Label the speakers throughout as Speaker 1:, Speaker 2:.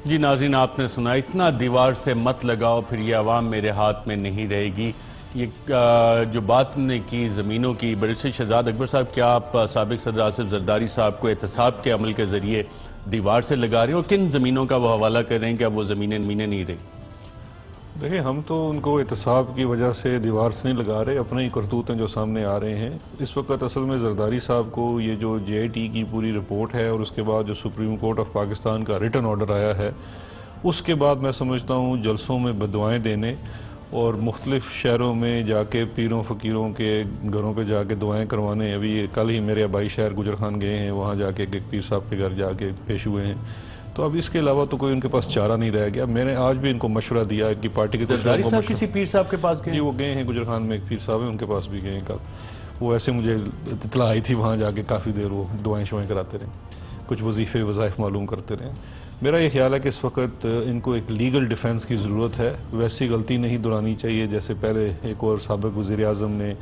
Speaker 1: जी नाज़रीन, आपने सुना, इतना दीवार से मत लगाओ फिर ये अवाम मेरे हाथ में नहीं रहेगी। ये जो बात ने की ज़मीनों की, बैरिस्टर शहजाद अकबर साहब, क्या आप साबिक सदर आसिफ जरदारी साहब को एहतसाब के अमल के ज़रिए दीवार से लगा रहे हो? किन ज़मीनों का वो हवाला कर रहे हैं कि अब वो ज़मीनें नहीं रही?
Speaker 2: देखिए, हम तो उनको एहतसाब की वजह से दीवार से नहीं लगा रहे, अपने ही करतूत हैं जो सामने आ रहे हैं। इस वक्त असल में जरदारी साहब को ये जो JIT की पूरी रिपोर्ट है और उसके बाद जो सुप्रीम कोर्ट ऑफ पाकिस्तान का रिटन ऑर्डर आया है, उसके बाद मैं समझता हूँ जलसों में बदुआएँ देने और मुख्तलिफ शहरों में जाके पीरों फ़कीरों के घरों पे जाके दुआएं करवाने। अभी कल ही मेरे आबाई शहर गुजर खान गए हैं, वहाँ जाके एक पीर साहब के घर जाके पेश हुए हैं। तो अब इसके अलावा तो कोई उनके पास चारा नहीं रह गया। मैंने आज भी इनको मशवरा दिया कि पार्टी के
Speaker 1: जरदारी साहब किसी पीर साहब के पास गए?
Speaker 2: जी, वो गए हैं गुजर खान में, एक पीर साहब हैं, उनके पास भी गए हैं कल। वो ऐसे मुझे इतला आई थी, वहाँ जाके काफ़ी देर वो दुआएं शुआएँ कराते रहे, कुछ वजीफ़े वज़ाइफ मालूम करते रहे। मेरा ये ख्याल है कि इस वक्त इनको एक लीगल डिफेंस की ज़रूरत है। वैसी गलती नहीं दोहरानी चाहिए जैसे पहले एक और साबिक़ वज़ीर आज़म ने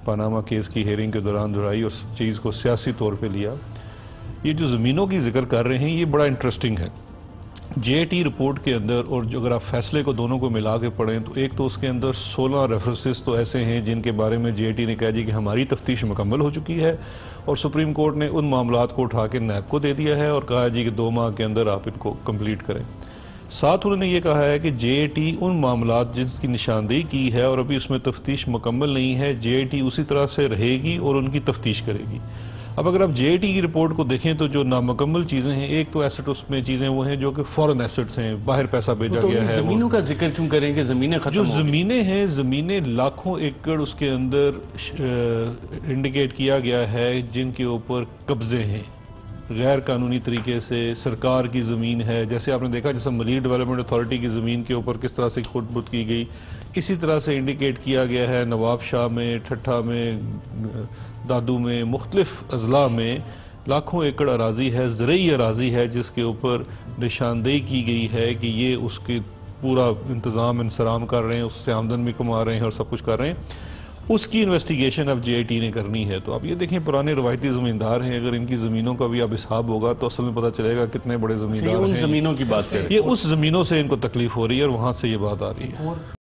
Speaker 2: पनामा केस की हेयरिंग के दौरान दोहराई और चीज़ को सियासी तौर पर लिया। ये जो ज़मीनों की जिक्र कर रहे हैं, ये बड़ा इंटरेस्टिंग है। JIT रिपोर्ट के अंदर और जो अगर आप फैसले को दोनों को मिला के पढ़ें तो एक तो उसके अंदर 16 रेफरेंसेस तो ऐसे हैं जिनके बारे में JIT ने कहा जी कि हमारी तफ्तीश मुकम्मल हो चुकी है और सुप्रीम कोर्ट ने उन मामलात को उठा के नैब को दे दिया है और कहा जी कि 2 माह के अंदर आप इनको कंप्लीट करें। साथ उन्होंने ये कहा है कि JIT उन मामलात जिसकी निशानदेही की है और अभी उसमें तफ्तीश मुकम्मल नहीं है, JIT उसी तरह से रहेगी और उनकी तफ्तीश करेगी। अब अगर आप JIT की रिपोर्ट को देखें तो जो नामुकम्मल चीज़ें हैं, एक तो एसेट उसमें चीज़ें वो हैं जो कि फॉरेन एसेट्स हैं, बाहर पैसा भेजा गया है।
Speaker 1: ज़मीनों का जिक्र क्यों करें कि ज़मीनें खत्म
Speaker 2: जो ज़मीनें हैं, ज़मीनें लाखों एकड़ उसके अंदर इंडिकेट किया गया है जिनके ऊपर कब्जे हैं गैर कानूनी तरीके से, सरकार की ज़मीन है। जैसे आपने देखा जैसे मलीर डेवलपमेंट अथॉरिटी की ज़मीन के ऊपर किस तरह से खुद की गई, इसी तरह से इंडिकेट किया गया है नवाब शाह में, ठट्ठा में, दादू में, मुख्तलिफ अजला में लाखों एकड़ अराजी है, ज़रई अराजी है जिसके ऊपर निशानदेही की गई है कि ये उसके पूरा इंतज़ाम इंसराम कर रहे हैं, उससे आमदन भी कमा रहे हैं और सब कुछ कर रहे हैं। उसकी इन्वेस्टिगेशन अब JIT ने करनी है। तो आप ये देखें, पुराने रवायती ज़मींदार हैं, अगर इनकी ज़मीनों का भी अब हिसाब होगा तो असल में पता चलेगा कितने बड़े ज़मींदार हैं।
Speaker 1: उन ज़मीनों की बात करें,
Speaker 2: ये उस ज़मीनों से इनको तकलीफ हो रही है और वहाँ से ये बात आ रही है।